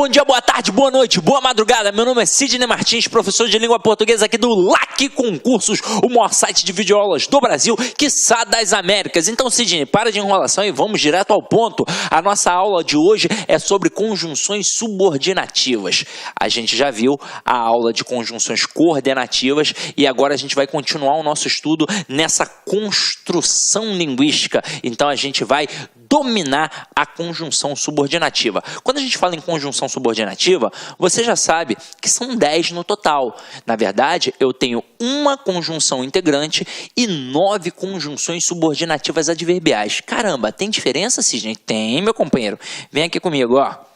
Bom dia, boa tarde, boa noite, boa madrugada. Meu nome é Sidney Martins, professor de língua portuguesa aqui do LAC Concursos, o maior site de videoaulas do Brasil, quiçá das Américas. Então, Sidney, para de enrolação e vamos direto ao ponto. A nossa aula de hoje é sobre conjunções subordinativas. A gente já viu a aula de conjunções coordenativas e agora a gente vai continuar o nosso estudo nessa construção linguística. Então, a gente vai dominar a conjunção subordinativa. Quando a gente fala em conjunção subordinativa, você já sabe que são 10 no total. Na verdade, eu tenho uma conjunção integrante e 9 conjunções subordinativas adverbiais. Caramba, tem diferença, Sidney? Tem, meu companheiro. Vem aqui comigo, ó.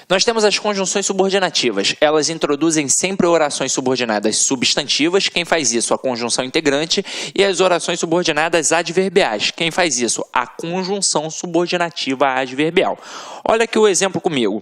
Nós temos as conjunções subordinativas. Elas introduzem sempre orações subordinadas substantivas. Quem faz isso? A conjunção integrante. E as orações subordinadas adverbiais. Quem faz isso? A conjunção subordinativa adverbial. Olha aqui o exemplo comigo.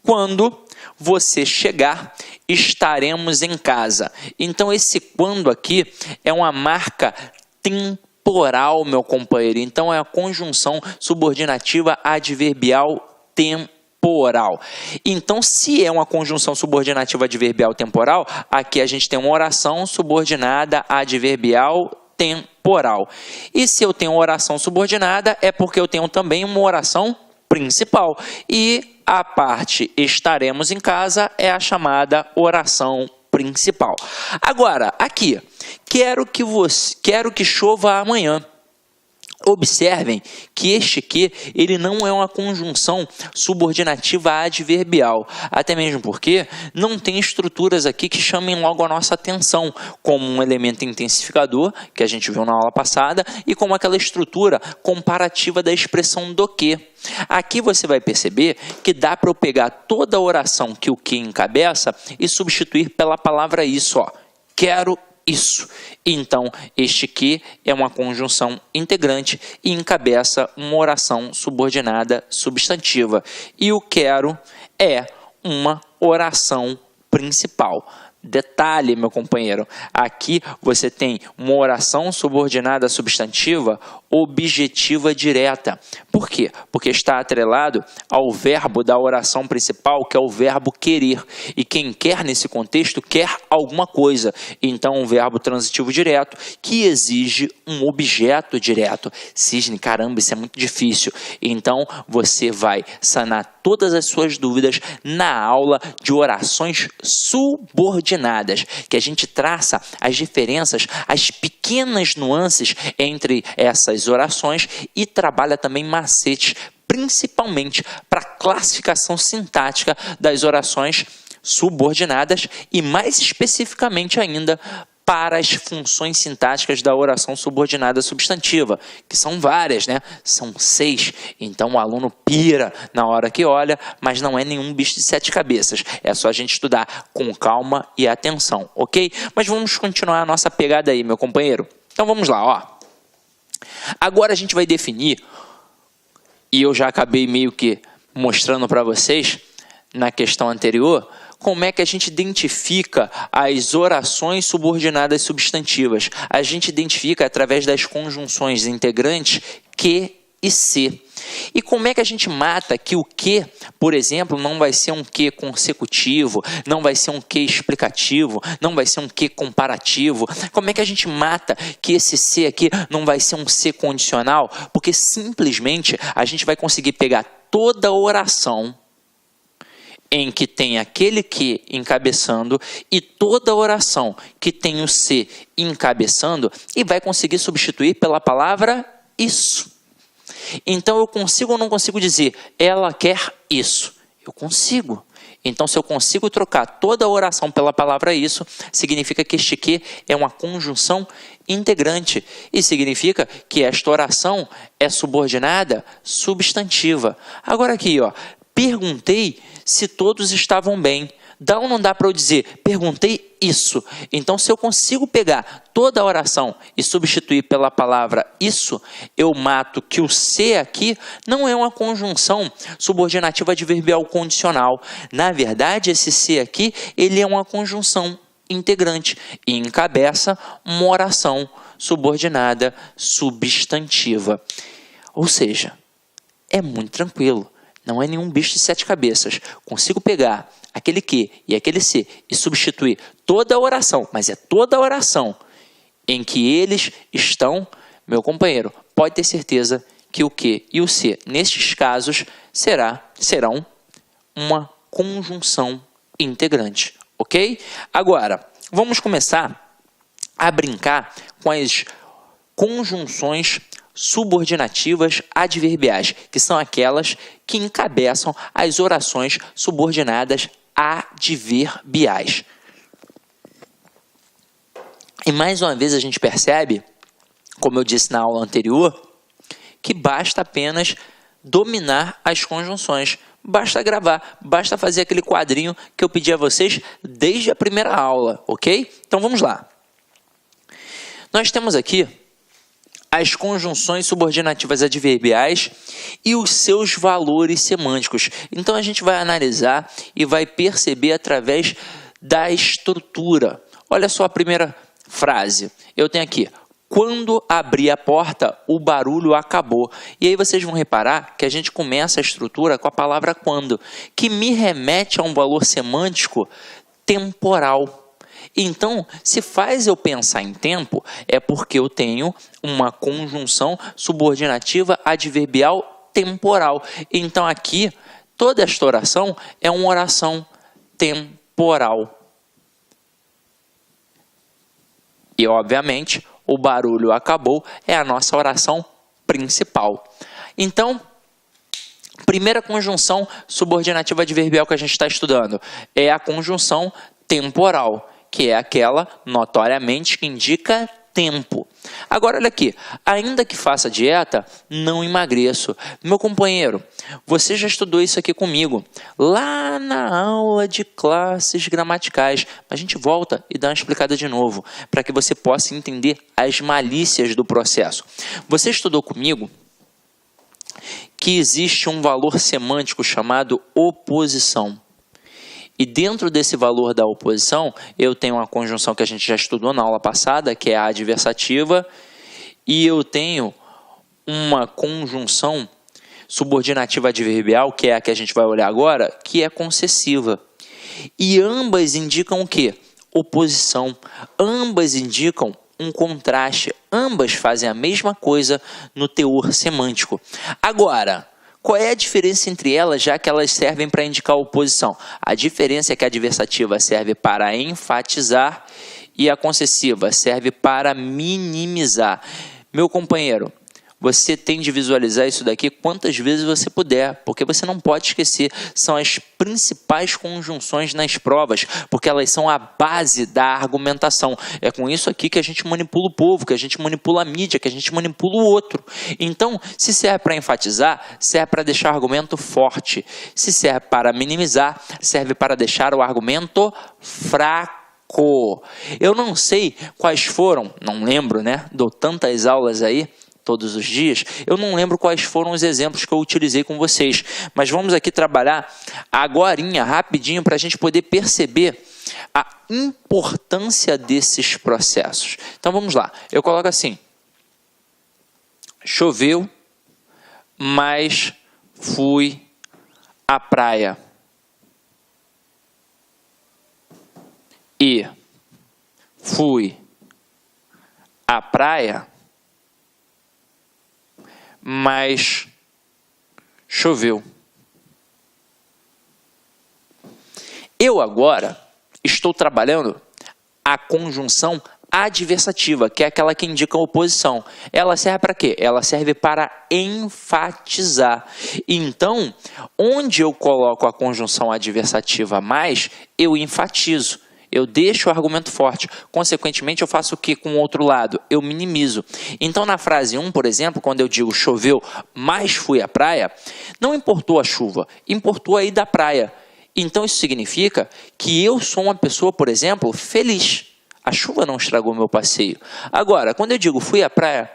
Quando você chegar, estaremos em casa. Então, esse quando aqui é uma marca temporal, meu companheiro. Então, é a conjunção subordinativa adverbial temporal. Então, se é uma conjunção subordinativa adverbial temporal, aqui a gente tem uma oração subordinada adverbial temporal. E se eu tenho uma oração subordinada, é porque eu tenho também uma oração principal. E a parte estaremos em casa é a chamada oração principal. Agora, aqui, quero que chova amanhã. Observem que este aqui, ele não é uma conjunção subordinativa adverbial, até mesmo porque não tem estruturas aqui que chamem logo a nossa atenção, como um elemento intensificador, que a gente viu na aula passada, e como aquela estrutura comparativa da expressão do que. Aqui você vai perceber que dá para eu pegar toda a oração que o que encabeça e substituir pela palavra isso, ó. Quero isso. Então, este que é uma conjunção integrante e encabeça uma oração subordinada substantiva. E o quero é uma oração principal. Detalhe, meu companheiro, aqui você tem uma oração subordinada substantiva objetiva direta. Por quê? Porque está atrelado ao verbo da oração principal, que é o verbo querer. E quem quer nesse contexto quer alguma coisa. Então, um verbo transitivo direto que exige um objeto direto. Sidney, caramba, isso é muito difícil. Então, você vai sanar todas as suas dúvidas na aula de orações subordinadas, que a gente traça as diferenças, as pequenas nuances entre essas orações e trabalha também macetes, principalmente para classificação sintática das orações subordinadas e mais especificamente ainda para as funções sintáticas da oração subordinada substantiva, que são várias, né? São 6. Então o aluno pira na hora que olha, mas não é nenhum bicho de 7 cabeças. É só a gente estudar com calma e atenção, ok? Mas vamos continuar a nossa pegada aí, meu companheiro. Então vamos lá, ó. Agora a gente vai definir, e eu já acabei meio que mostrando para vocês na questão anterior, como é que a gente identifica as orações subordinadas substantivas. A gente identifica através das conjunções integrantes que e se. E como é que a gente mata que o que, por exemplo, não vai ser um que consecutivo, não vai ser um que explicativo, não vai ser um que comparativo? Como é que a gente mata que esse se aqui não vai ser um se condicional? Porque simplesmente a gente vai conseguir pegar toda a oração em que tem aquele que encabeçando e toda oração que tem o se encabeçando e vai conseguir substituir pela palavra isso. Então, eu consigo ou não consigo dizer, ela quer isso? Eu consigo. Então, se eu consigo trocar toda a oração pela palavra isso, significa que este que é uma conjunção integrante. E significa que esta oração é subordinada substantiva. Agora aqui, ó, perguntei se todos estavam bem. Dá ou não dá para eu dizer, perguntei isso? Então, se eu consigo pegar toda a oração e substituir pela palavra isso, eu mato que o se aqui não é uma conjunção subordinativa adverbial condicional. Na verdade, esse se aqui, ele é uma conjunção integrante e encabeça uma oração subordinada substantiva. Ou seja, é muito tranquilo. não é nenhum bicho de 7 cabeças. Consigo pegar aquele que e aquele se e substituir toda a oração, mas é toda a oração em que eles estão, meu companheiro, pode ter certeza que o que e o se, nestes casos, serão uma conjunção integrante, ok? Agora, vamos começar a brincar com as conjunções subordinativas adverbiais, que são aquelas que encabeçam as orações subordinadas adverbiais. E mais uma vez a gente percebe, como eu disse na aula anterior, que basta apenas dominar as conjunções. Basta gravar, basta fazer aquele quadrinho que eu pedi a vocês desde a primeira aula, ok? Então vamos lá. Nós temos aqui as conjunções subordinativas adverbiais e os seus valores semânticos. Então a gente vai analisar e vai perceber através da estrutura. Olha só a primeira frase. Eu tenho aqui: quando abri a porta, o barulho acabou. E aí vocês vão reparar que a gente começa a estrutura com a palavra quando, que me remete a um valor semântico temporal. Então, se faz eu pensar em tempo, é porque eu tenho uma conjunção subordinativa adverbial temporal. Então, aqui, toda esta oração é uma oração temporal. E, obviamente, o barulho acabou é a nossa oração principal. Então, primeira conjunção subordinativa adverbial que a gente está estudando é a conjunção temporal, que é aquela, notoriamente, que indica tempo. Agora, olha aqui. Ainda que faça dieta, não emagreço. Meu companheiro, você já estudou isso aqui comigo, lá na aula de classes gramaticais. A gente volta e dá uma explicada de novo, para que você possa entender as malícias do processo. Você estudou comigo que existe um valor semântico chamado oposição. E dentro desse valor da oposição, eu tenho uma conjunção que a gente já estudou na aula passada, que é a adversativa, e eu tenho uma conjunção subordinativa adverbial, que é a que a gente vai olhar agora, que é concessiva. E ambas indicam o quê? Oposição. Ambas indicam um contraste. Ambas fazem a mesma coisa no teor semântico. Agora, qual é a diferença entre elas, já que elas servem para indicar oposição? A diferença é que a adversativa serve para enfatizar e a concessiva serve para minimizar. Meu companheiro, você tem de visualizar isso daqui quantas vezes você puder, porque você não pode esquecer, são as principais conjunções nas provas, porque elas são a base da argumentação. É com isso aqui que a gente manipula o povo, que a gente manipula a mídia, que a gente manipula o outro. Então, se serve para enfatizar, serve para deixar o argumento forte. Se serve para minimizar, serve para deixar o argumento fraco. Eu não sei quais foram, não lembro, né? Dou tantas aulas aí, todos os dias, eu não lembro quais foram os exemplos que eu utilizei com vocês, mas vamos aqui trabalhar agorinha, rapidinho, para a gente poder perceber a importância desses processos. Então vamos lá, eu coloco assim: choveu, mas fui à praia. E fui à praia, mas choveu. Eu agora estou trabalhando a conjunção adversativa, que é aquela que indica a oposição. Ela serve para quê? Ela serve para enfatizar. Então, onde eu coloco a conjunção adversativa mais, eu enfatizo. Eu deixo o argumento forte. Consequentemente, eu faço o que com o outro lado? Eu minimizo. Então, na frase 1, por exemplo, quando eu digo choveu, mas fui à praia, não importou a chuva, importou a ida à praia. Então, isso significa que eu sou uma pessoa, por exemplo, feliz. A chuva não estragou meu passeio. Agora, quando eu digo fui à praia,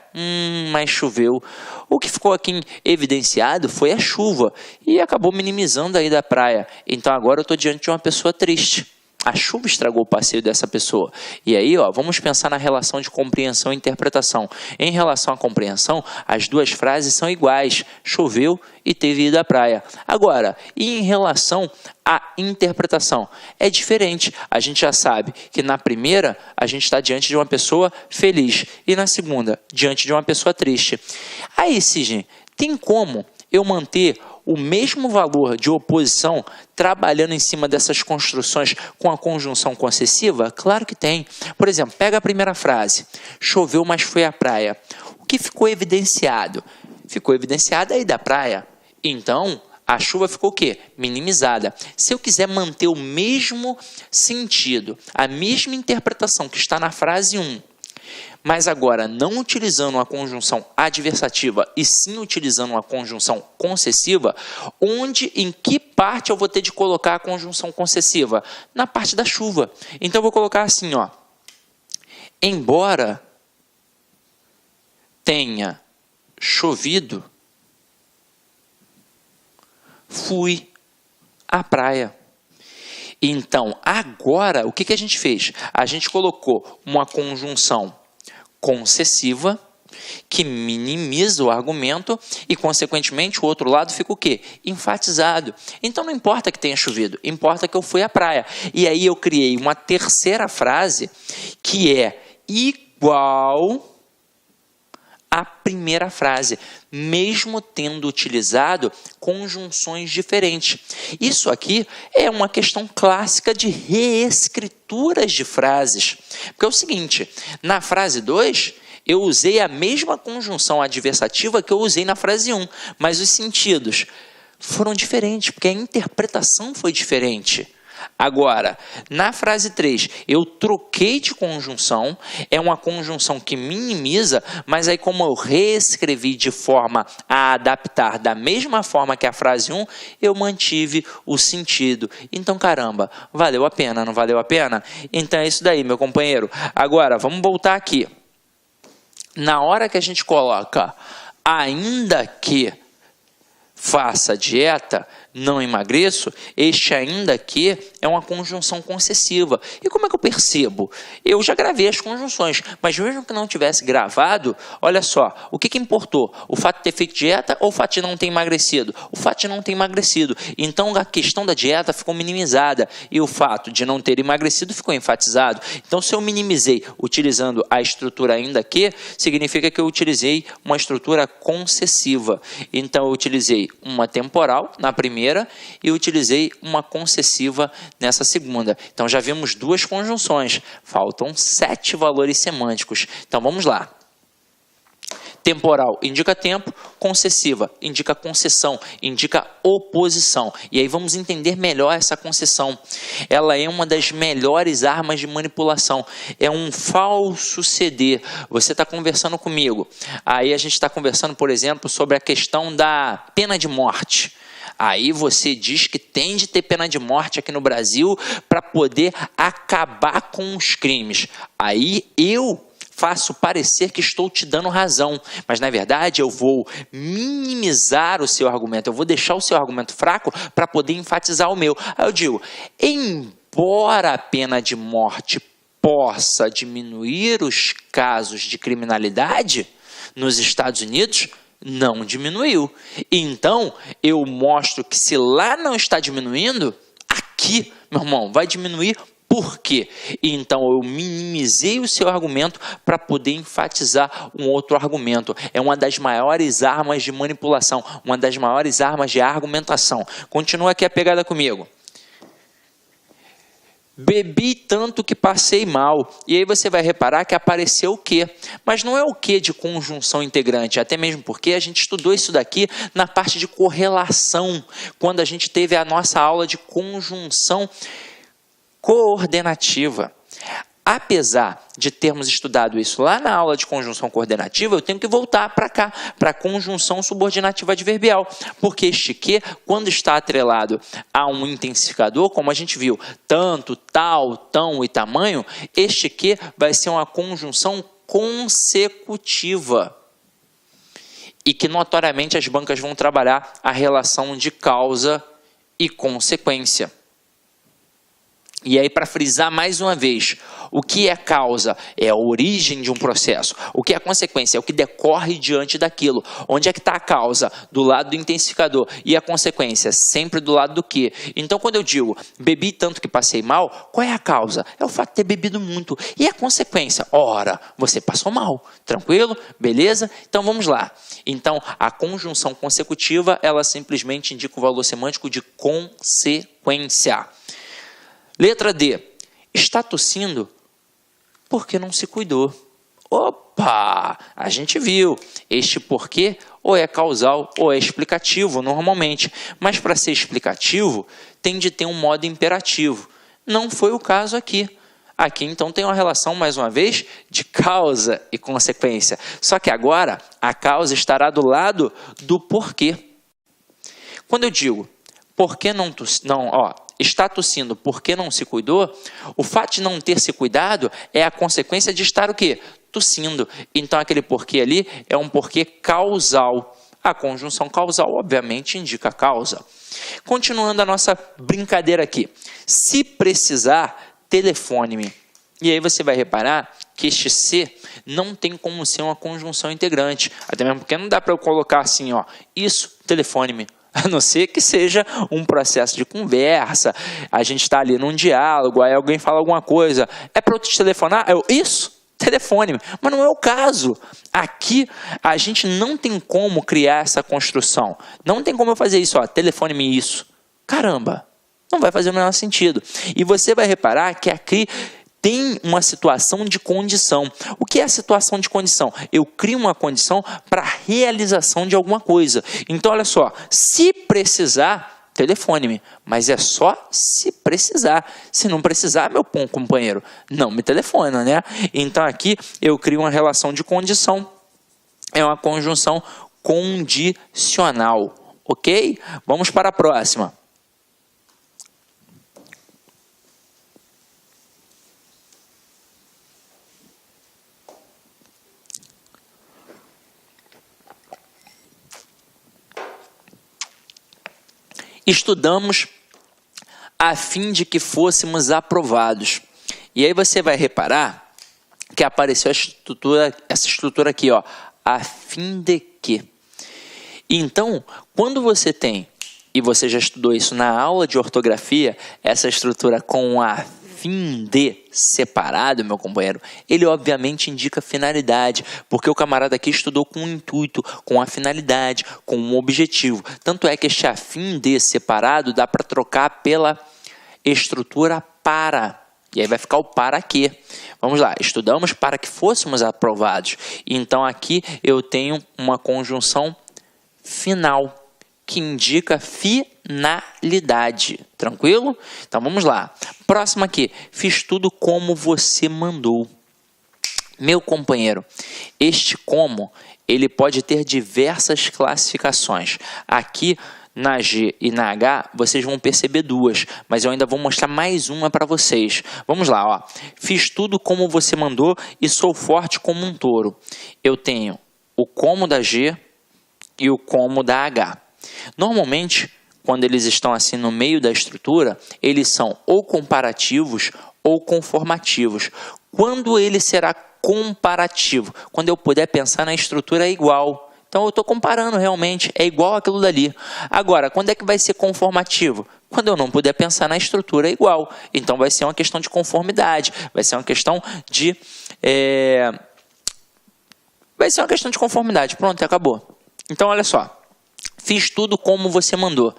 mas choveu, o que ficou aqui evidenciado foi a chuva e acabou minimizando a ida à praia. Então, agora eu estou diante de uma pessoa triste. A chuva estragou o passeio dessa pessoa. E aí, ó, vamos pensar na relação de compreensão e interpretação. Em relação à compreensão, as duas frases são iguais. Choveu e teve ido à praia. Agora, e em relação à interpretação? É diferente. A gente já sabe que na primeira, a gente está diante de uma pessoa feliz. E na segunda, diante de uma pessoa triste. Aí, Sidney, tem como eu manter o mesmo valor de oposição trabalhando em cima dessas construções com a conjunção concessiva? Claro que tem. Por exemplo, pega a primeira frase. Choveu, mas foi à praia. O que ficou evidenciado? Ficou evidenciado aí da praia. Então, a chuva ficou o quê? Minimizada. Se eu quiser manter o mesmo sentido, a mesma interpretação que está na frase 1, mas agora não utilizando uma conjunção adversativa e sim utilizando uma conjunção concessiva, em que parte eu vou ter de colocar a conjunção concessiva? Na parte da chuva. Então eu vou colocar assim, ó. Embora tenha chovido, fui à praia. Então, agora, o que a gente fez? A gente colocou uma conjunção concessiva que minimiza o argumento e, consequentemente, o outro lado fica o quê? Enfatizado. Então, não importa que tenha chovido, importa que eu fui à praia. E aí eu criei uma terceira frase que é igual à primeira frase, mesmo tendo utilizado conjunções diferentes. Isso aqui é uma questão clássica de reescrituras de frases. Porque é o seguinte, na frase 2, eu usei a mesma conjunção adversativa que eu usei na frase 1, mas os sentidos foram diferentes, porque a interpretação foi diferente. Agora, na frase 3, eu troquei de conjunção, é uma conjunção que minimiza, mas aí como eu reescrevi de forma a adaptar da mesma forma que a frase 1, eu mantive o sentido. Então, caramba, valeu a pena, não valeu a pena? Então é isso daí, meu companheiro. Agora, vamos voltar aqui. Na hora que a gente coloca ainda que faça dieta, não emagreço, este ainda que é uma conjunção concessiva. E como é que eu percebo? Eu já gravei as conjunções, mas mesmo que não tivesse gravado, olha só, o que importou? O fato de ter feito dieta ou o fato de não ter emagrecido? O fato de não ter emagrecido. Então a questão da dieta ficou minimizada e o fato de não ter emagrecido ficou enfatizado. Então se eu minimizei utilizando a estrutura ainda que, significa que eu utilizei uma estrutura concessiva. Então eu utilizei uma temporal na primeira e utilizei uma concessiva nessa segunda. Então já vimos duas conjunções, faltam 7 valores semânticos. Então vamos lá. Temporal indica tempo, concessiva indica concessão, indica oposição. E aí vamos entender melhor essa concessão. Ela é uma das melhores armas de manipulação. É um falso ceder. Você está conversando comigo. Aí a gente está conversando, por exemplo, sobre a questão da pena de morte. Aí você diz que tem de ter pena de morte aqui no Brasil para poder acabar com os crimes. Aí eu faço parecer que estou te dando razão, mas na verdade eu vou minimizar o seu argumento, eu vou deixar o seu argumento fraco para poder enfatizar o meu. Aí eu digo, embora a pena de morte possa diminuir os casos de criminalidade nos Estados Unidos, não diminuiu. Então, eu mostro que se lá não está diminuindo, aqui, meu irmão, vai diminuir. Por quê? Então, eu minimizei o seu argumento para poder enfatizar um outro argumento. É uma das maiores armas de manipulação, uma das maiores armas de argumentação. Continua aqui a pegada comigo. Bebi tanto que passei mal. E aí você vai reparar que apareceu o quê? Mas não é o quê de conjunção integrante, até mesmo porque a gente estudou isso daqui na parte de correlação, quando a gente teve a nossa aula de conjunção coordenativa. Apesar de termos estudado isso lá na aula de conjunção coordenativa, eu tenho que voltar para cá, para a conjunção subordinativa adverbial, porque este que, quando está atrelado a um intensificador, como a gente viu, tanto, tal, tão e tamanho, este que vai ser uma conjunção consecutiva e que notoriamente as bancas vão trabalhar a relação de causa e consequência. E aí, para frisar mais uma vez, o que é causa? É a origem de um processo. O que é consequência? É o que decorre diante daquilo. Onde é que está a causa? Do lado do intensificador. E a consequência? Sempre do lado do quê? Então, quando eu digo, bebi tanto que passei mal, qual é a causa? É o fato de ter bebido muito. E a consequência? Ora, você passou mal. Tranquilo? Beleza? Então, vamos lá. Então, a conjunção consecutiva, ela simplesmente indica o valor semântico de consequência. Letra D. Está tossindo porque não se cuidou. Opa! A gente viu. Este porquê ou é causal ou é explicativo normalmente. Mas para ser explicativo, tem de ter um modo imperativo. Não foi o caso aqui. Aqui, então, tem uma relação, mais uma vez, de causa e consequência. Só que agora, a causa estará do lado do porquê. Quando eu digo, por que não está tossindo porque não se cuidou, o fato de não ter se cuidado é a consequência de estar o quê? Tossindo. Então, aquele porquê ali é um porquê causal. A conjunção causal, obviamente, indica a causa. Continuando a nossa brincadeira aqui. Se precisar, telefone-me. E aí você vai reparar que este se não tem como ser uma conjunção integrante. Até mesmo porque não dá para eu colocar assim, ó, isso, telefone-me. A não ser que seja um processo de conversa, a gente está ali num diálogo, aí alguém fala alguma coisa, é para eu te telefonar? Isso, telefone-me. Mas não é o caso. Aqui, a gente não tem como criar essa construção. Não tem como eu fazer isso, ó, telefone-me isso. Caramba, não vai fazer o menor sentido. E você vai reparar que aqui tem uma situação de condição. O que é a situação de condição? Eu crio uma condição para a realização de alguma coisa. Então, olha só, se precisar, telefone-me, mas é só se precisar. Se não precisar, meu companheiro, não me telefona, né? Então, aqui eu crio uma relação de condição. É uma conjunção condicional, ok? Vamos para a próxima. Estudamos a fim de que fôssemos aprovados. E aí você vai reparar que apareceu essa estrutura aqui, ó, a fim de que. Então, quando você tem, e você já estudou isso na aula de ortografia, essa estrutura com a fim de separado, meu companheiro, ele obviamente indica finalidade, porque o camarada aqui estudou com um intuito, com a finalidade, com um objetivo. Tanto é que este a fim de separado dá para trocar pela estrutura para. E aí vai ficar o para quê. Vamos lá, estudamos para que fôssemos aprovados. Então aqui eu tenho uma conjunção final, que indica finalidade. Tranquilo? Então vamos lá. Próximo aqui. Fiz tudo como você mandou. Meu companheiro, este como, ele pode ter diversas classificações. Aqui na G e na H, vocês vão perceber duas, mas eu ainda vou mostrar mais uma para vocês. Vamos lá, ó. Fiz tudo como você mandou e sou forte como um touro. Eu tenho o como da G e o como da H. Normalmente, quando eles estão assim no meio da estrutura, eles são ou comparativos ou conformativos. Quando ele será comparativo? Quando eu puder pensar na estrutura igual. Então, eu estou comparando realmente, é igual aquilo dali. Agora, quando é que vai ser conformativo? Quando eu não puder pensar na estrutura igual. Então, vai ser uma questão de conformidade, vai ser uma questão de... Vai ser uma questão de conformidade. Pronto, acabou. Então, olha só. Fiz tudo como você mandou.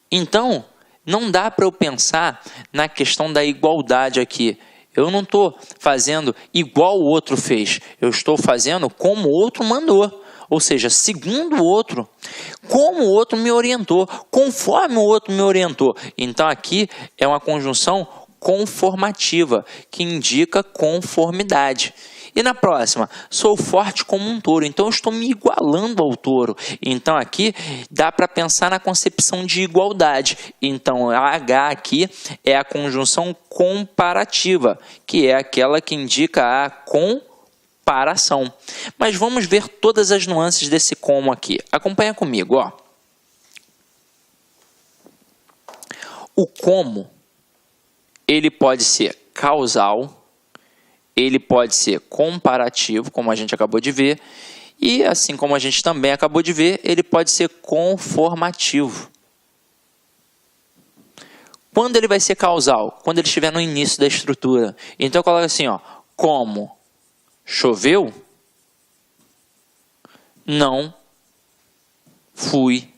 Então, não dá para eu pensar na questão da igualdade aqui. Eu não estou fazendo igual o outro fez. Eu estou fazendo como o outro mandou. Ou seja, segundo o outro, como o outro me orientou, conforme o outro me orientou. Então, aqui é uma conjunção conformativa, que indica conformidade. E na próxima, sou forte como um touro, então eu estou me igualando ao touro. Então aqui dá para pensar na concepção de igualdade. Então a H aqui é a conjunção comparativa, que é aquela que indica a comparação. Mas vamos ver todas as nuances desse como aqui. Acompanha comigo, ó. O como, ele pode ser causal, ele pode ser comparativo, como a gente acabou de ver, e assim como a gente também acabou de ver, ele pode ser conformativo. Quando ele vai ser causal? Quando ele estiver no início da estrutura. Então eu coloco assim, ó, como choveu, não fui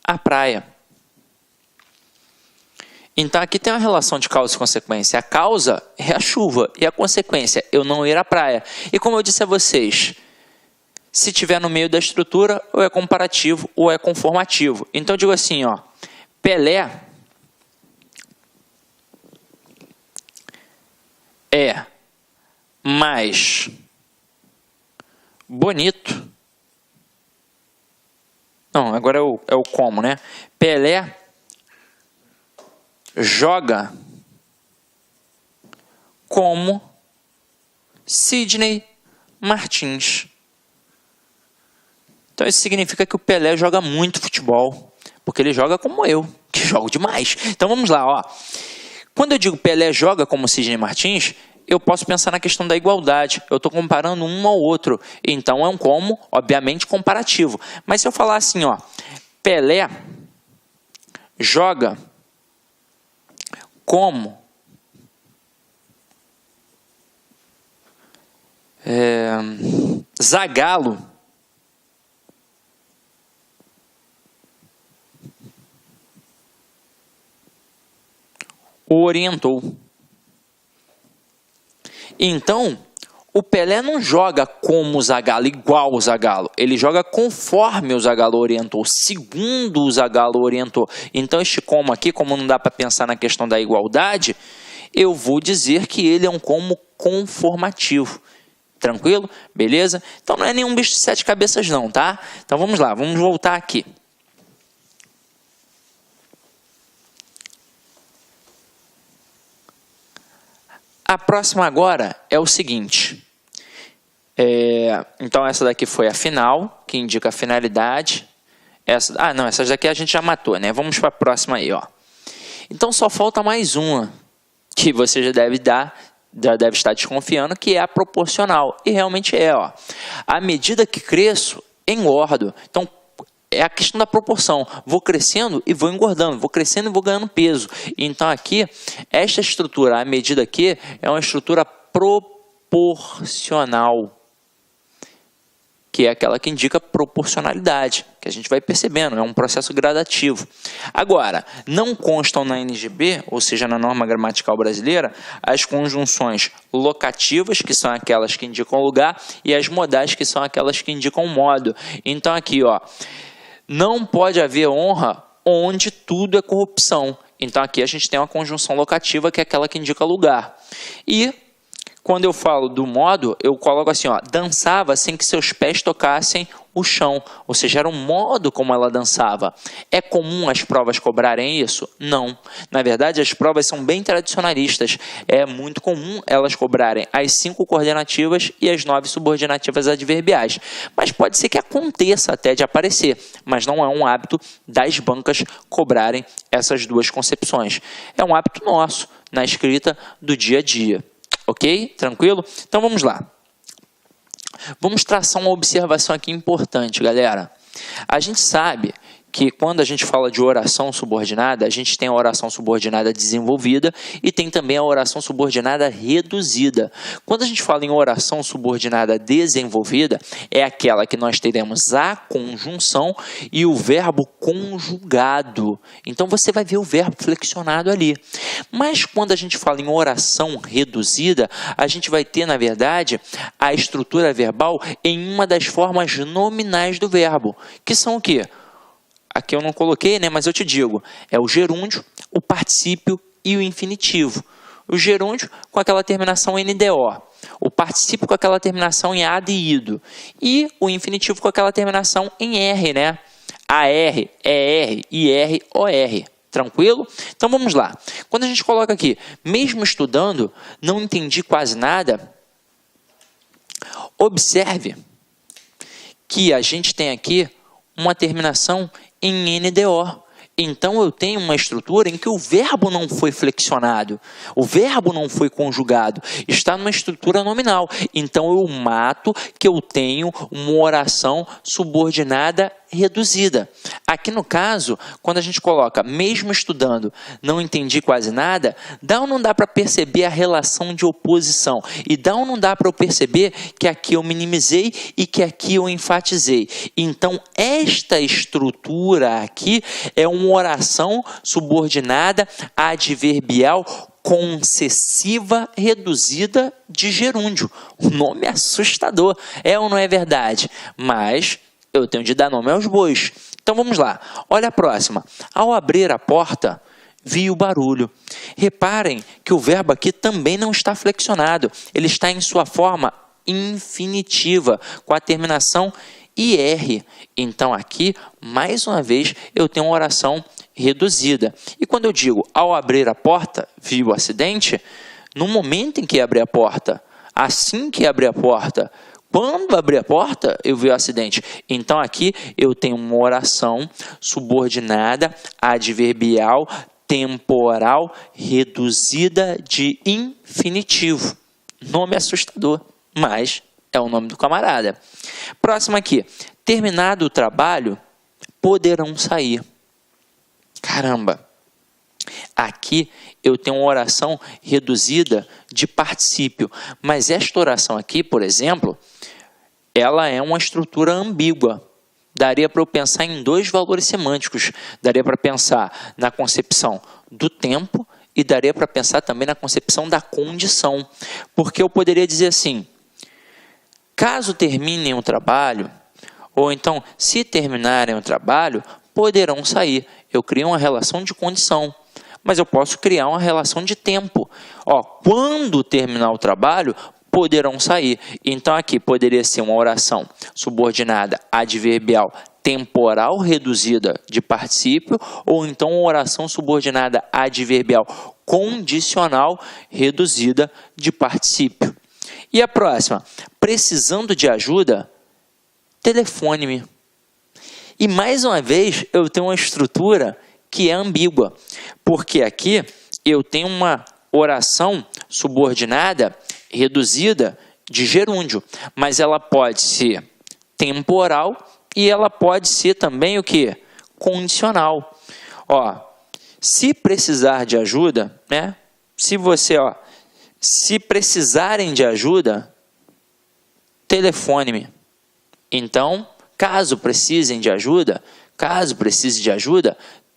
à praia. Então aqui tem uma relação de causa e consequência. A causa é a chuva e a consequência, eu não ir à praia. E como eu disse a vocês, se tiver no meio da estrutura, ou é comparativo ou é conformativo. Então eu digo assim, ó, Pelé é mais bonito. Não, agora é o como, né? Pelé joga como Sidney Martins. Então isso significa que o Pelé joga muito futebol, porque ele joga como eu, que jogo demais. Então vamos lá, ó. Quando eu digo Pelé joga como Sidney Martins, eu posso pensar na questão da igualdade. Eu estou comparando um ao outro. Então é um como, obviamente, comparativo. Mas se eu falar assim, ó, Pelé joga como Zagallo o orientou. Então, o Pelé não joga como o Zagallo, igual o Zagallo. Ele joga conforme o Zagallo orientou, segundo o Zagallo orientou. Então, este como aqui, como não dá para pensar na questão da igualdade, eu vou dizer que ele é um como conformativo. Tranquilo? Beleza? Então, não é nenhum bicho de 7 cabeças não, tá? Então, vamos lá, vamos voltar aqui. A próxima agora é o seguinte. Então, essa daqui foi a final, que indica a finalidade. Essas daqui a gente já matou, né? Vamos para a próxima aí, ó. Então, só falta mais uma, que você já deve estar desconfiando, que é a proporcional. E realmente é, ó. À medida que cresço, engordo. Então, é a questão da proporção. Vou crescendo e vou engordando. Vou crescendo e vou ganhando peso. Então, aqui, esta estrutura, a medida aqui, é uma estrutura proporcional, que é aquela que indica proporcionalidade, que a gente vai percebendo, é um processo gradativo. Agora, não constam na NGB, ou seja, na norma gramatical brasileira, as conjunções locativas, que são aquelas que indicam lugar, e as modais, que são aquelas que indicam modo. Então, aqui, ó, não pode haver honra onde tudo é corrupção. Então, aqui a gente tem uma conjunção locativa, que é aquela que indica lugar. E quando eu falo do modo, eu coloco assim, ó, dançava sem que seus pés tocassem o chão. Ou seja, era um modo como ela dançava. É comum as provas cobrarem isso? Não. Na verdade, as provas são bem tradicionalistas. É muito comum elas cobrarem as 5 coordenativas e as 9 subordinativas adverbiais. Mas pode ser que aconteça até de aparecer. Mas não é um hábito das bancas cobrarem essas duas concepções. É um hábito nosso na escrita do dia a dia. Ok? Tranquilo? Então vamos lá. Vamos traçar uma observação aqui importante, galera. A gente sabe que quando a gente fala de oração subordinada, a gente tem a oração subordinada desenvolvida e tem também a oração subordinada reduzida. Quando a gente fala em oração subordinada desenvolvida, é aquela que nós teremos a conjunção e o verbo conjugado. Então você vai ver o verbo flexionado ali. Mas quando a gente fala em oração reduzida, a gente vai ter, na verdade, a estrutura verbal em uma das formas nominais do verbo, que são o quê? Aqui eu não coloquei, né, mas eu te digo, é o gerúndio, o particípio e o infinitivo. O gerúndio com aquela terminação NDO, o particípio com aquela terminação em AD e IDO, e o infinitivo com aquela terminação em R, né? AR, ER, IR, OR. Tranquilo? Então vamos lá. Quando a gente coloca aqui, mesmo estudando, não entendi quase nada, observe que a gente tem aqui uma terminação em NDO. Então eu tenho uma estrutura em que o verbo não foi flexionado, o verbo não foi conjugado, está numa estrutura nominal. Então eu mato que eu tenho uma oração subordinada reduzida. Aqui no caso, quando a gente coloca mesmo estudando, não entendi quase nada, dá ou não dá para perceber a relação de oposição? E dá ou não dá para eu perceber que aqui eu minimizei e que aqui eu enfatizei? Então esta estrutura aqui é uma oração subordinada adverbial concessiva reduzida de gerúndio. O nome é assustador, é ou não é verdade? Mas eu tenho de dar nome aos bois. Então vamos lá, olha a próxima. Ao abrir a porta, vi o barulho. Reparem que o verbo aqui também não está flexionado, ele está em sua forma infinitiva, com a terminação IR. Então aqui, mais uma vez, eu tenho uma oração reduzida. E quando eu digo, ao abrir a porta, vi o acidente, no momento em que abri a porta, assim que abri a porta, quando abri a porta, eu vi o acidente. Então aqui eu tenho uma oração subordinada adverbial temporal reduzida de infinitivo. Nome assustador, mas é o nome do camarada. Próximo aqui. Terminado o trabalho, poderão sair. Caramba. Aqui eu tenho uma oração reduzida de particípio. Mas esta oração aqui, por exemplo, ela é uma estrutura ambígua. Daria para eu pensar em dois valores semânticos. Daria para pensar na concepção do tempo e daria para pensar também na concepção da condição. Porque eu poderia dizer assim, caso terminem o trabalho, ou então, se terminarem o trabalho, poderão sair. Eu crio uma relação de condição, mas eu posso criar uma relação de tempo. Quando terminar o trabalho, poderão sair. Então, aqui poderia ser uma oração subordinada adverbial temporal reduzida de particípio, ou então uma oração subordinada adverbial condicional reduzida de particípio. E a próxima, precisando de ajuda, telefone-me. E mais uma vez eu tenho uma estrutura que é ambígua, porque aqui eu tenho uma oração subordinada reduzida de gerúndio, mas ela pode ser temporal e ela pode ser também o quê? Condicional. Se precisar de ajuda, né? Se precisarem de ajuda, telefone-me. Então, caso precise de ajuda,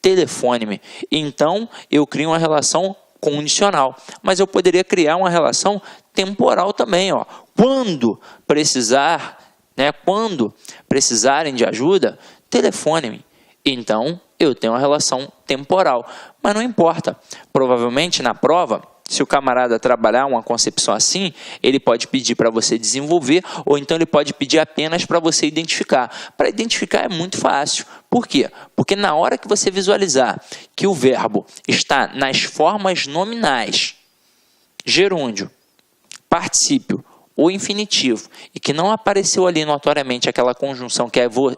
telefone-me. Então, eu crio uma relação condicional, mas eu poderia criar uma relação temporal também. Quando precisarem de ajuda, telefone-me. Então, eu tenho uma relação temporal, mas não importa. Provavelmente, na prova, se o camarada trabalhar uma concepção assim, ele pode pedir para você desenvolver, ou então ele pode pedir apenas para você identificar. Para identificar é muito fácil. Por quê? Porque na hora que você visualizar que o verbo está nas formas nominais, gerúndio, particípio ou infinitivo, e que não apareceu ali notoriamente aquela conjunção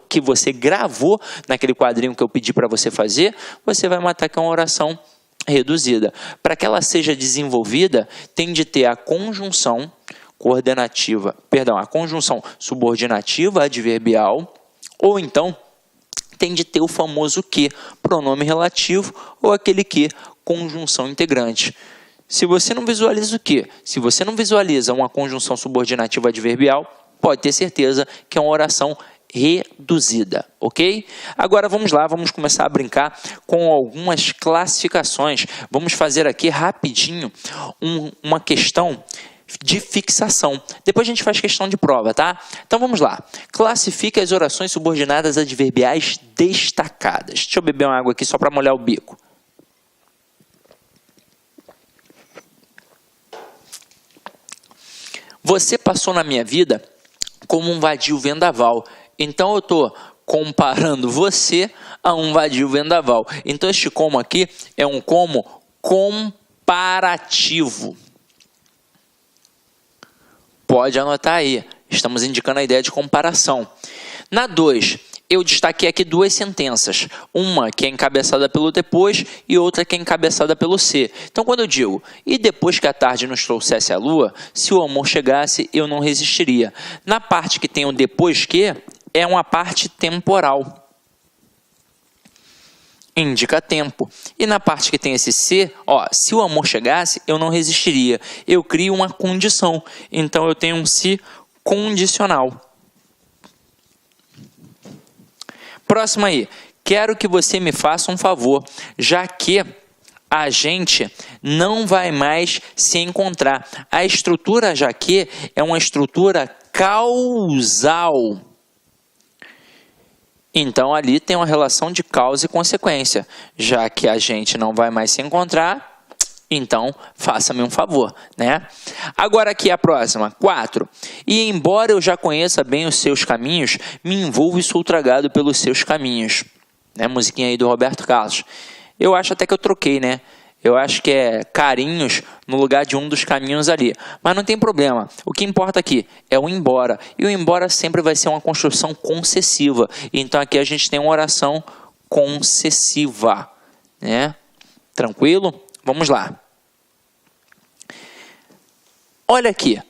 que você gravou naquele quadrinho que eu pedi para você fazer, você vai matar com uma oração reduzida. Para que ela seja desenvolvida, tem de ter a conjunção a conjunção subordinativa adverbial, ou então tem de ter o famoso que, pronome relativo, ou aquele que, conjunção integrante. Se você não visualiza o que? Se você não visualiza uma conjunção subordinativa adverbial, pode ter certeza que é uma oração reduzida, ok? Agora vamos lá, vamos começar a brincar com algumas classificações. Vamos fazer aqui rapidinho uma questão de fixação. Depois a gente faz questão de prova, tá? Então vamos lá. Classifique as orações subordinadas adverbiais destacadas. Deixa eu beber uma água aqui só para molhar o bico. Você passou na minha vida como um vadio vendaval. Então eu estou comparando você a um vadio vendaval. Então este como aqui é um como comparativo. Pode anotar aí. Estamos indicando a ideia de comparação. Na 2, eu destaquei aqui duas sentenças. Uma que é encabeçada pelo depois e outra que é encabeçada pelo se. Então, quando eu digo, e depois que a tarde nos trouxesse a lua, se o amor chegasse, eu não resistiria. Na parte que tem o depois que, é uma parte temporal. Indica tempo. E na parte que tem esse se, se o amor chegasse, eu não resistiria. Eu crio uma condição. Então, eu tenho um se condicional. Próximo aí. Quero que você me faça um favor, já que a gente não vai mais se encontrar. A estrutura já que é uma estrutura causal. Então, ali tem uma relação de causa e consequência. Já que a gente não vai mais se encontrar, então, faça-me um favor, né? Agora aqui a próxima, 4. E embora eu já conheça bem os seus caminhos, me envolvo e sou tragado pelos seus caminhos. Né? Musiquinha aí do Roberto Carlos. Eu acho até que eu troquei, né? Eu acho que é carinhos no lugar de um dos caminhos ali. Mas não tem problema. O que importa aqui é o embora. E o embora sempre vai ser uma construção concessiva. Então aqui a gente tem uma oração concessiva. Né? Tranquilo? Vamos lá. Olha aqui.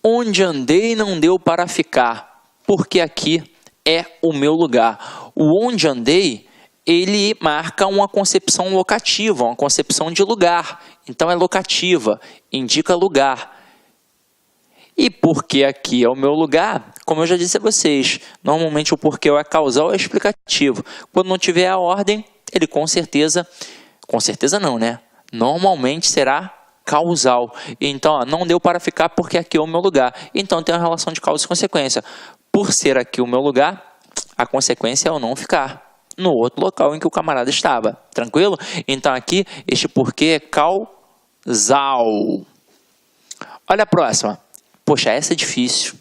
Onde andei não deu para ficar, porque aqui é o meu lugar. O onde andei, ele marca uma concepção locativa, uma concepção de lugar. Então, é locativa, indica lugar. E porque aqui é o meu lugar, como eu já disse a vocês, normalmente o porquê é causal ou é explicativo. Quando não tiver a ordem, ele com certeza não, né? Normalmente será causal. Então, não deu para ficar porque aqui é o meu lugar. Então, tem uma relação de causa e consequência. Por ser aqui o meu lugar, a consequência é eu não ficar no outro local em que o camarada estava. Tranquilo? Então aqui, este porquê é causal. Olha a próxima. Poxa, essa é difícil.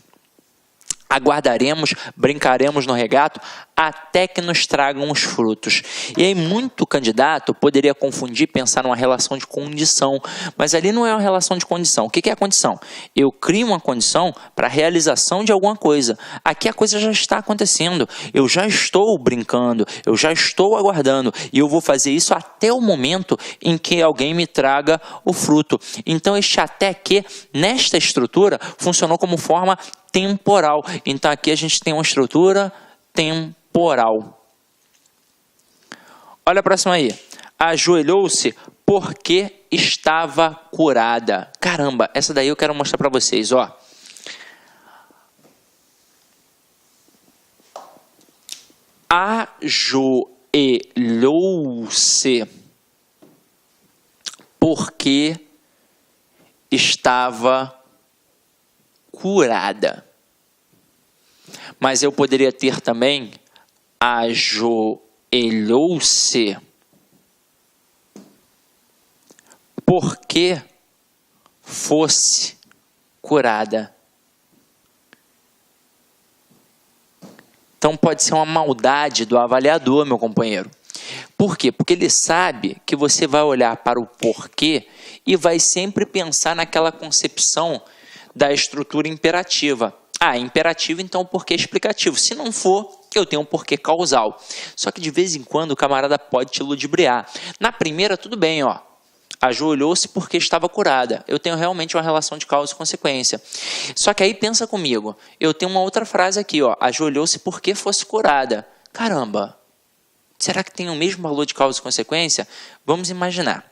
Aguardaremos, brincaremos no regato, até que nos tragam os frutos. E aí muito candidato poderia confundir, pensar numa relação de condição. Mas ali não é uma relação de condição. O que é a condição? Eu crio uma condição para a realização de alguma coisa. Aqui a coisa já está acontecendo. Eu já estou brincando, eu já estou aguardando. E eu vou fazer isso até o momento em que alguém me traga o fruto. Então este até que, nesta estrutura, funcionou como forma temporal. Então aqui a gente tem uma estrutura temporal. Olha a próxima aí. Ajoelhou-se porque estava curada. Caramba, essa daí eu quero mostrar para vocês, ó. Ajoelhou-se porque estava curada. Mas eu poderia ter também ajoelhou-se porque fosse curada. Então pode ser uma maldade do avaliador, meu companheiro. Por quê? Porque ele sabe que você vai olhar para o porquê e vai sempre pensar naquela concepção da estrutura imperativa. Imperativo, então o porquê é explicativo. Se não for, eu tenho um porquê causal. Só que de vez em quando o camarada pode te ludibriar. Na primeira, tudo bem, ó. Ajoelhou-se porque estava curada. Eu tenho realmente uma relação de causa e consequência. Só que aí pensa comigo. Eu tenho uma outra frase aqui, ó. Ajoelhou-se porque fosse curada. Caramba. Será que tem o mesmo valor de causa e consequência? Vamos imaginar.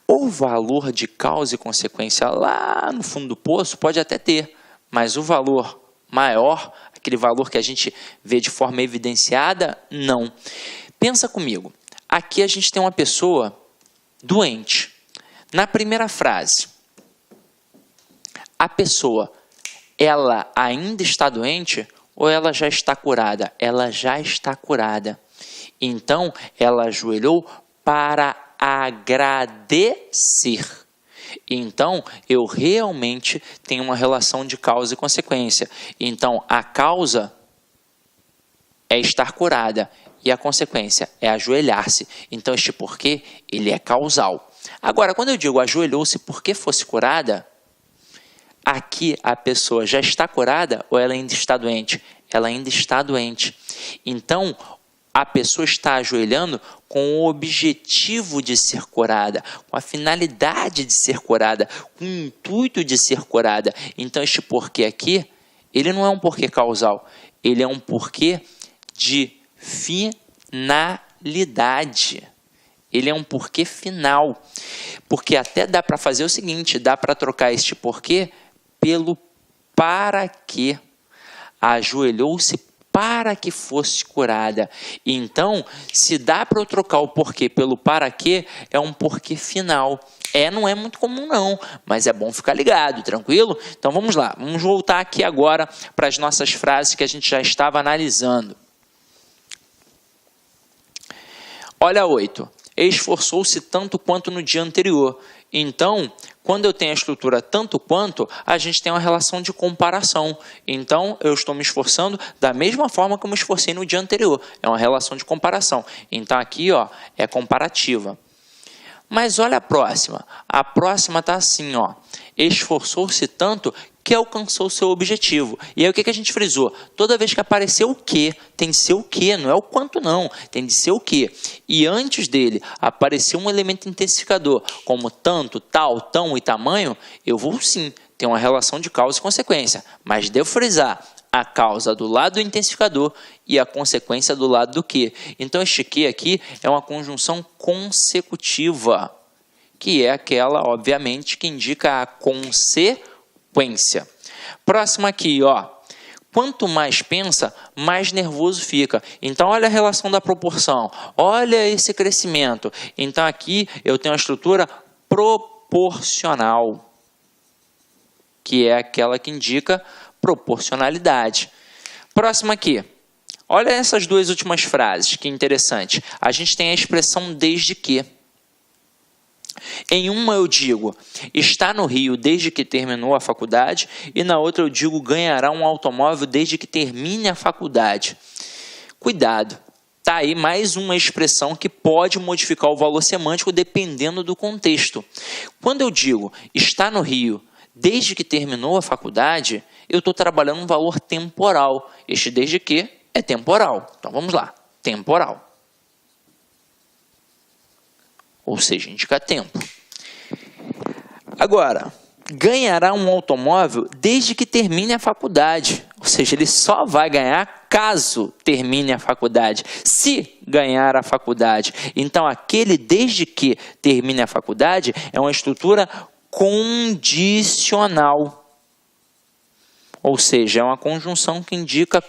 O valor de causa e consequência lá no fundo do poço pode até ter. Mas o valor maior, aquele valor que a gente vê de forma evidenciada, não. Pensa comigo. Aqui a gente tem uma pessoa doente. Na primeira frase, a pessoa, ela ainda está doente ou ela já está curada? Ela já está curada. Então, ela ajoelhou para agradecer. Então, eu realmente tenho uma relação de causa e consequência. Então, a causa é estar curada e a consequência é ajoelhar-se. Então, este porquê, ele é causal. Agora, quando eu digo ajoelhou-se porque fosse curada, aqui a pessoa já está curada ou ela ainda está doente? ela ainda está doente. Então, a pessoa está ajoelhando com o objetivo de ser curada, com a finalidade de ser curada, com o intuito de ser curada. Então, este porquê aqui, ele não é um porquê causal, ele é um porquê de finalidade. Ele é um porquê final. Porque até dá para fazer o seguinte, dá para trocar este porquê pelo para quê. Ajoelhou-se para que fosse curada. Então, se dá para eu trocar o porquê pelo para quê, é um porquê final. Não é muito comum não, mas é bom ficar ligado, tranquilo? Então vamos lá, vamos voltar aqui agora para as nossas frases que a gente já estava analisando. Olha 8. Esforçou-se tanto quanto no dia anterior. Então, quando eu tenho a estrutura tanto quanto, a gente tem uma relação de comparação. Então, eu estou me esforçando da mesma forma que eu me esforcei no dia anterior. É uma relação de comparação. Então, aqui ó, é comparativa. Mas olha a próxima. A próxima está assim, ó. Esforçou-se tanto que alcançou o seu objetivo. E aí o que a gente frisou? Toda vez que aparecer o que, tem de ser o que, não é o quanto não, tem de ser o que. E antes dele aparecer um elemento intensificador, como tanto, tal, tão e tamanho, eu vou sim ter uma relação de causa e consequência. Mas devo frisar a causa do lado do intensificador e a consequência do lado do que. Então este que aqui é uma conjunção consecutiva, que é aquela, obviamente, que indica a consequência. Próximo aqui, ó. Quanto mais pensa, mais nervoso fica. Então, olha a relação da proporção. Olha esse crescimento. Então, aqui eu tenho a estrutura proporcional, que é aquela que indica proporcionalidade. Próximo aqui. Olha essas duas últimas frases, que interessante. A gente tem a expressão desde que. Em uma eu digo, está no Rio desde que terminou a faculdade, e na outra eu digo, ganhará um automóvel desde que termine a faculdade. Cuidado, tá aí mais uma expressão que pode modificar o valor semântico dependendo do contexto. Quando eu digo, está no Rio desde que terminou a faculdade, eu estou trabalhando um valor temporal. Este desde que é temporal. Então vamos lá, temporal. Ou seja, indica tempo. Agora, ganhará um automóvel desde que termine a faculdade. Ou seja, ele só vai ganhar caso termine a faculdade. Se ganhar a faculdade. Então, aquele desde que termine a faculdade é uma estrutura condicional. Ou seja, é uma conjunção que indica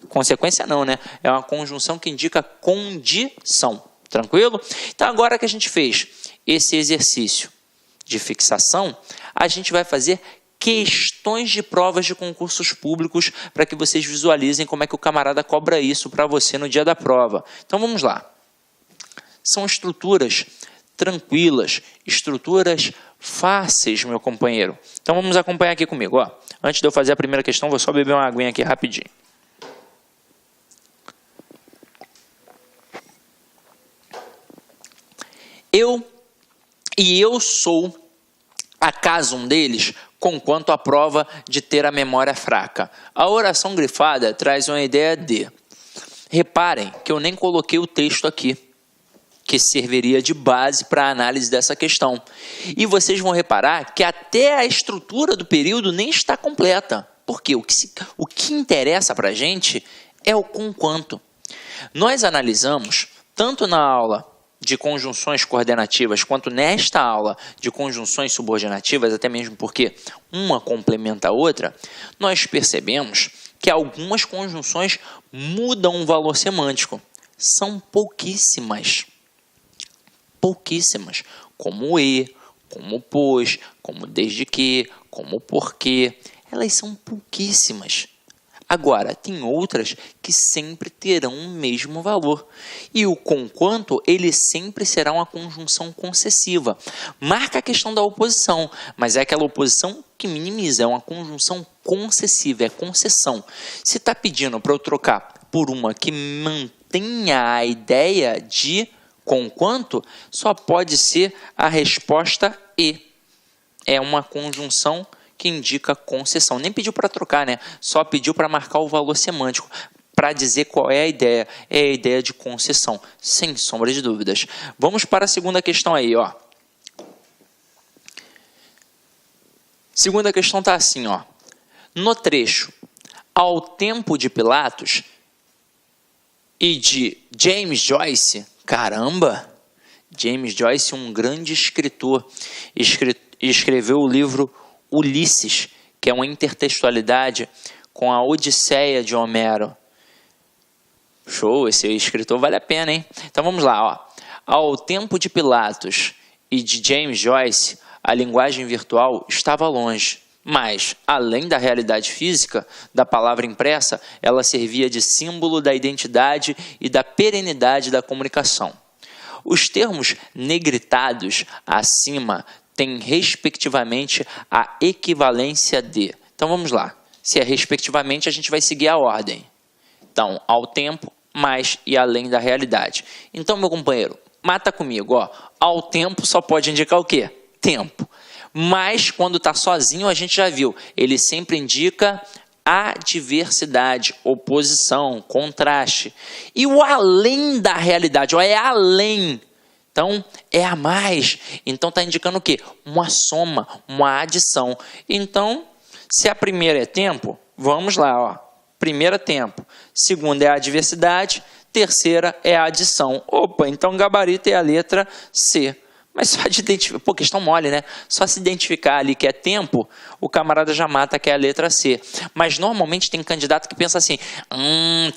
consequência não, né? É uma conjunção que indica condição. Tranquilo? Então, agora que a gente fez esse exercício de fixação, a gente vai fazer questões de provas de concursos públicos para que vocês visualizem como é que o camarada cobra isso para você no dia da prova. Então, vamos lá. São estruturas tranquilas, estruturas fáceis, meu companheiro. Então, vamos acompanhar aqui comigo. Ó. Antes de eu fazer a primeira questão, vou só beber uma aguinha aqui rapidinho. Eu sou, acaso um deles, conquanto a prova de ter a memória fraca. A oração grifada traz uma ideia de... Reparem que eu nem coloquei o texto aqui, que serviria de base para a análise dessa questão. E vocês vão reparar que até a estrutura do período nem está completa. Porque o que interessa para a gente é o conquanto. Nós analisamos, tanto na aula de conjunções coordenativas, quanto nesta aula de conjunções subordinativas, até mesmo porque uma complementa a outra, nós percebemos que algumas conjunções mudam o valor semântico. São pouquíssimas. Pouquíssimas. Como e, como pois, como desde que, como porque. Elas são pouquíssimas. Agora, tem outras que sempre terão o mesmo valor. E o conquanto, ele sempre será uma conjunção concessiva. Marca a questão da oposição, mas é aquela oposição que minimiza, é uma conjunção concessiva, é concessão. Se está pedindo para eu trocar por uma que mantenha a ideia de conquanto, só pode ser a resposta e. É uma conjunção que indica concessão. Nem pediu para trocar, né? Só pediu para marcar o valor semântico, para dizer qual é a ideia. É a ideia de concessão, sem sombra de dúvidas. Vamos para a segunda questão aí, ó. Segunda questão está assim, ó. No trecho, ao tempo de Pilatos e de James Joyce, caramba, James Joyce, um grande escritor, escreveu o livro Ulisses, que é uma intertextualidade com a Odisseia de Homero. Show, esse escritor vale a pena, hein? Então vamos lá, ó. Ao tempo de Pilatos e de James Joyce, a linguagem virtual estava longe, mas, além da realidade física da palavra impressa, ela servia de símbolo da identidade e da perenidade da comunicação. Os termos negritados acima têm, respectivamente, a equivalência de... Então vamos lá. Se é respectivamente, a gente vai seguir a ordem. Então, ao tempo, mais e além da realidade. Então, meu companheiro, mata comigo, ó. Ao tempo só pode indicar o quê? Tempo. Mas, quando está sozinho, a gente já viu. Ele sempre indica adversidade, oposição, contraste. E o além da realidade, ó, é além. Então, é a mais. Então, está indicando o quê? Uma soma, uma adição. Então, se a primeira é tempo, vamos lá, ó. Primeira é tempo, segunda é a adversidade, terceira é a adição. Opa, então gabarito é a letra C. Mas só de identificar, pô, questão mole, né? Só se identificar ali que é tempo, o camarada já mata que é a letra C. Mas normalmente tem candidato que pensa assim,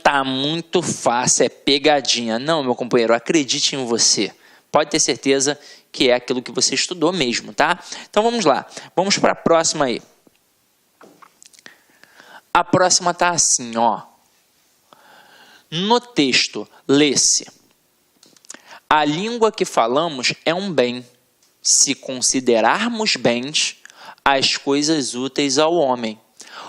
tá muito fácil, é pegadinha. Não, meu companheiro, acredite em você. Pode ter certeza que é aquilo que você estudou mesmo, tá? Então vamos lá, vamos para a próxima aí. A próxima está assim, ó. No texto, lê-se: a língua que falamos é um bem, se considerarmos bens as coisas úteis ao homem.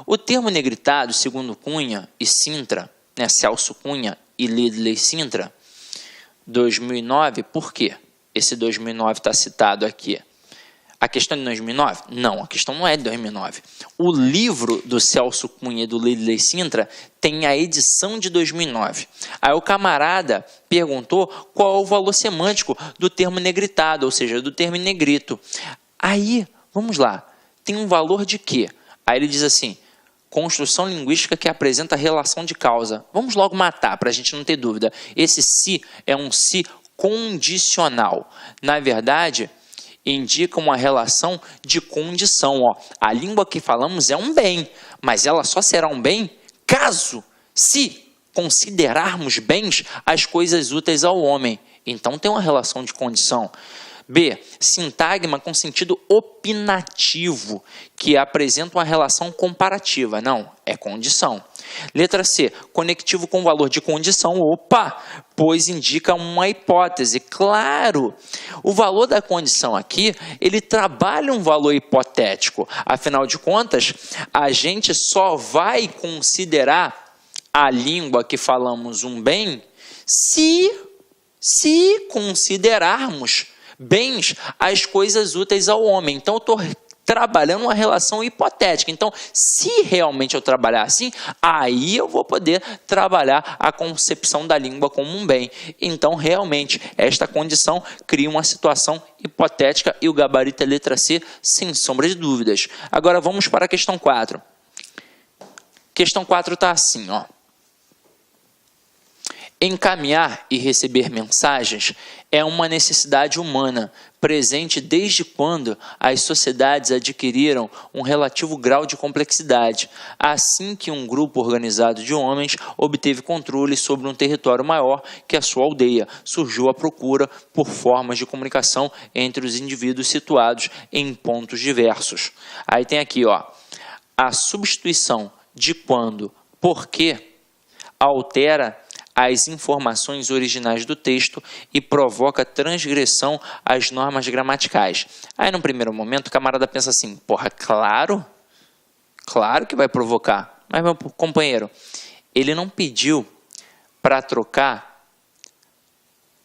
O termo negritado, segundo Cunha e Sintra, né, Celso Cunha e Lidley Sintra, 2009, por quê? Esse 2009 está citado aqui. A questão é de 2009? Não, a questão não é de 2009. O livro do Celso Cunha e do Lidley Sintra tem a edição de 2009. Aí o camarada perguntou qual é o valor semântico do termo negritado, ou seja, do termo negrito. Aí, vamos lá, tem um valor de quê? Aí ele diz assim, construção linguística que apresenta relação de causa. Vamos logo matar, para a gente não ter dúvida. Esse se é um se condicional. Na verdade, indica uma relação de condição. Ó. A língua que falamos é um bem, mas ela só será um bem caso, se considerarmos bens as coisas úteis ao homem. Então tem uma relação de condição. B. Sintagma com sentido opinativo, que apresenta uma relação comparativa. Não, é condição. Letra C. Conectivo com valor de condição. Opa! Pois indica uma hipótese. Claro! O valor da condição aqui, ele trabalha um valor hipotético. Afinal de contas, a gente só vai considerar a língua que falamos um bem se considerarmos bens as coisas úteis ao homem. Então, eu estou trabalhando uma relação hipotética. Então, se realmente eu trabalhar assim, aí eu vou poder trabalhar a concepção da língua como um bem. Então, realmente, esta condição cria uma situação hipotética e o gabarito é letra C, sem sombra de dúvidas. Agora, vamos para a questão 4. Questão 4 está assim, ó. Encaminhar e receber mensagens é uma necessidade humana, presente desde quando as sociedades adquiriram um relativo grau de complexidade, assim que um grupo organizado de homens obteve controle sobre um território maior que a sua aldeia. Surgiu a procura por formas de comunicação entre os indivíduos situados em pontos diversos. Aí tem aqui, ó, a substituição de quando, porque, altera as informações originais do texto e provoca transgressão às normas gramaticais. Aí, no primeiro momento, o camarada pensa assim, porra, claro que vai provocar. Mas, meu companheiro, ele não pediu para trocar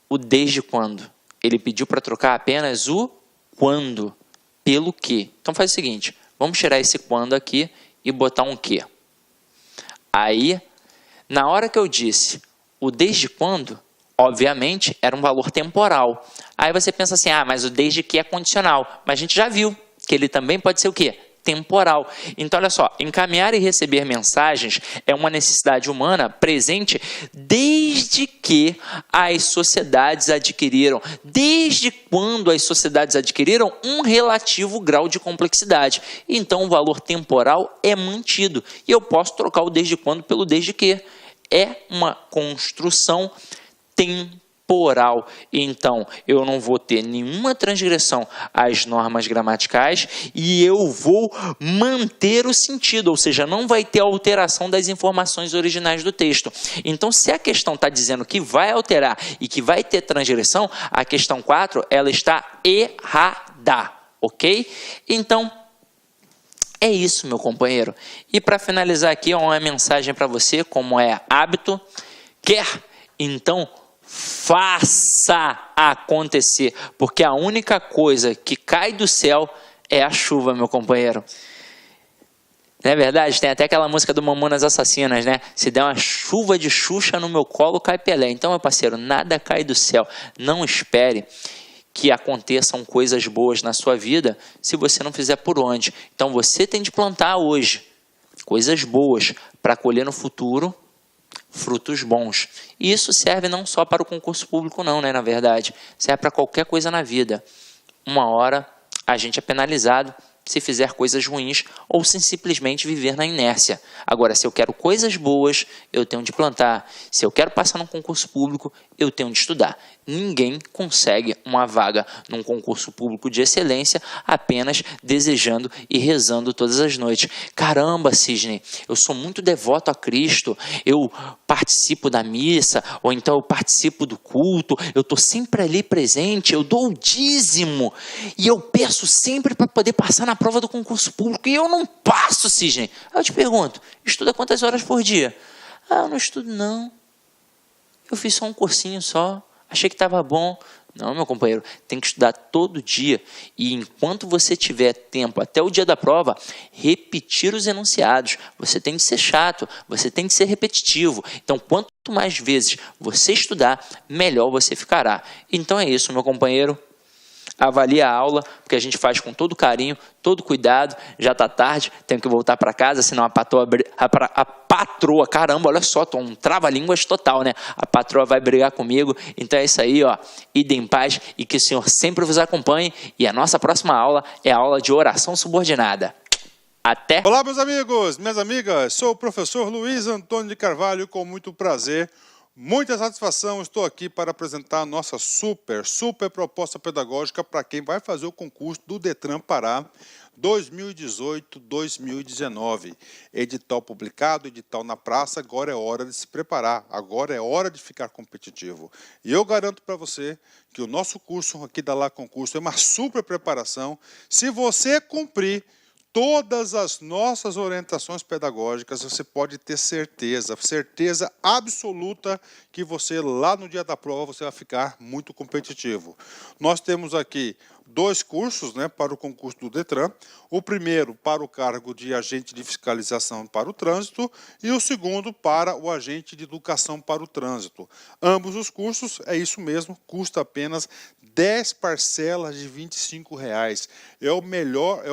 o desde quando. Ele pediu para trocar apenas o quando, pelo que. Então, faz o seguinte, Vamos tirar esse quando aqui e botar um que. Aí, na hora que eu disse o desde quando, obviamente, era um valor temporal. Aí você pensa assim, mas o desde que é condicional. Mas a gente já viu que ele também pode ser o quê? Temporal. Então, olha só, encaminhar e receber mensagens é uma necessidade humana presente desde que as sociedades adquiriram, desde quando as sociedades adquiriram um relativo grau de complexidade. Então, o valor temporal é mantido. E eu posso trocar o desde quando pelo desde que. É uma construção temporal. Então, eu não vou ter nenhuma transgressão às normas gramaticais e eu vou manter o sentido, ou seja, não vai ter alteração das informações originais do texto. Então, se a questão está dizendo que vai alterar e que vai ter transgressão, a questão 4, ela está errada, ok? Então, é isso, meu companheiro. E para finalizar aqui, uma mensagem para você, como é hábito. Quer? Então, faça acontecer, porque a única coisa que cai do céu é a chuva, meu companheiro. Não é verdade? Tem até aquela música do Mamonas Assassinas, né? Se der uma chuva de Xuxa no meu colo, cai Pelé. Então, meu parceiro, nada cai do céu. Não espere que aconteçam coisas boas na sua vida se você não fizer por onde. Então, você tem de plantar hoje coisas boas para colher no futuro frutos bons. E isso serve não só para o concurso público não, né? Na verdade, serve para qualquer coisa na vida. Uma hora a gente é penalizado se fizer coisas ruins ou se simplesmente viver na inércia. Agora, se eu quero coisas boas, eu tenho de plantar. Se eu quero passar num concurso público, eu tenho de estudar. Ninguém consegue uma vaga num concurso público de excelência apenas desejando e rezando todas as noites. Caramba, Sidney, eu sou muito devoto a Cristo, eu participo da missa, ou então eu participo do culto, eu estou sempre ali presente, eu dou o dízimo, e eu peço sempre para poder passar na prova do concurso público, e eu não passo, Sidney. Aí eu te pergunto, estuda quantas horas por dia? Eu não estudo não, eu fiz só um cursinho só, achei que estava bom. Não, meu companheiro, tem que estudar todo dia. E enquanto você tiver tempo, até o dia da prova, repetir os enunciados. Você tem de ser chato, você tem de ser repetitivo. Então, quanto mais vezes você estudar, melhor você ficará. Então é isso, meu companheiro. Avalie a aula, porque a gente faz com todo carinho, todo cuidado. Já está tarde, tenho que voltar para casa, senão a patroa, caramba, olha só, tô um trava-línguas total, né? A patroa vai brigar comigo. Então é isso aí, ó. Ide em paz e que o Senhor sempre vos acompanhe. E a nossa próxima aula é a aula de oração subordinada. Até! Olá, meus amigos, minhas amigas. Sou o professor Luiz Antônio de Carvalho, com muito prazer. Muita satisfação, estou aqui para apresentar a nossa super proposta pedagógica para quem vai fazer o concurso do Detran Pará 2018-2019. Edital publicado, edital na praça, agora é hora de se preparar, agora é hora de ficar competitivo. E eu garanto para você que o nosso curso aqui da Lá Concurso é uma super preparação. Se você cumprir todas as nossas orientações pedagógicas, você pode ter certeza absoluta que você, lá no dia da prova, você vai ficar muito competitivo. Nós temos aqui 2 cursos, né, para o concurso do Detran. O primeiro para o cargo de agente de fiscalização para o trânsito e o segundo para o agente de educação para o trânsito. Ambos os cursos, é isso mesmo, custa apenas 10 parcelas de R$ 25. É o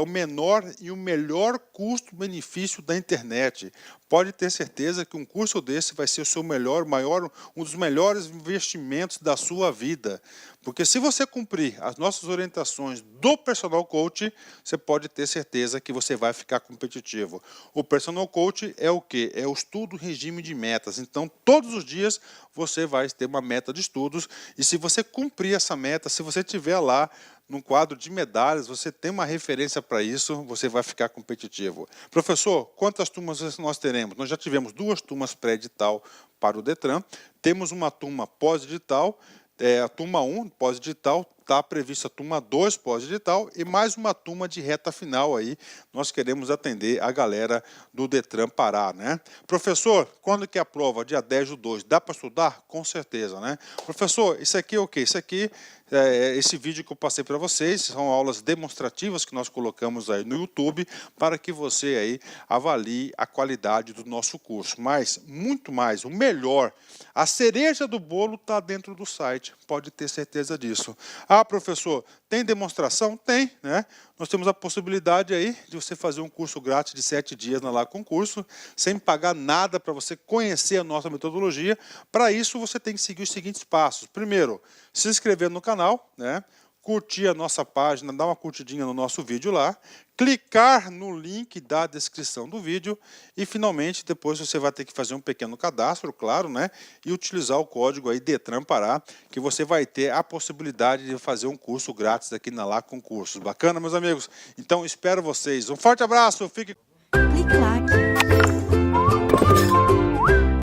menor e o melhor custo-benefício da internet. Pode ter certeza que um curso desse vai ser o seu um dos melhores investimentos da sua vida. Porque se você cumprir as nossas orientações do Personal Coach, você pode ter certeza que você vai ficar competitivo. O Personal Coach é o quê? É o estudo regime de metas. Então, todos os dias você vai ter uma meta de estudos e se você cumprir essa meta, se você tiver lá num quadro de medalhas, você tem uma referência para isso, você vai ficar competitivo. Professor, quantas turmas nós teremos? Nós já tivemos 2 turmas pré-edital para o Detran, temos uma turma pós-edital, a turma 1, pós-edital, está prevista a turma 2 pós-edital e mais uma turma de reta final aí. Nós queremos atender a galera do Detran Pará, né? Professor, quando que é a prova? Dia 10/2. Dá para estudar? Com certeza, né? Professor, isso aqui é o quê? Isso aqui esse vídeo que eu passei para vocês são aulas demonstrativas que nós colocamos aí no YouTube para que você aí avalie a qualidade do nosso curso. Mas, muito mais, o melhor, a cereja do bolo está dentro do site, pode ter certeza disso. Ah, professor, tem demonstração? Tem, né? Nós temos a possibilidade aí de você fazer um curso grátis de 7 dias na Lá Concurso, sem pagar nada para você conhecer a nossa metodologia. Para isso, você tem que seguir os seguintes passos. Primeiro, se inscrever no canal, né? Curtir a nossa página, dar uma curtidinha no nosso vídeo lá, clicar no link da descrição do vídeo e, finalmente, depois você vai ter que fazer um pequeno cadastro, claro, né? E utilizar o código aí Detran Pará, que você vai ter a possibilidade de fazer um curso grátis aqui na Lá Concursos. Bacana, meus amigos? Então, espero vocês. Um forte abraço, fique... Clique lá.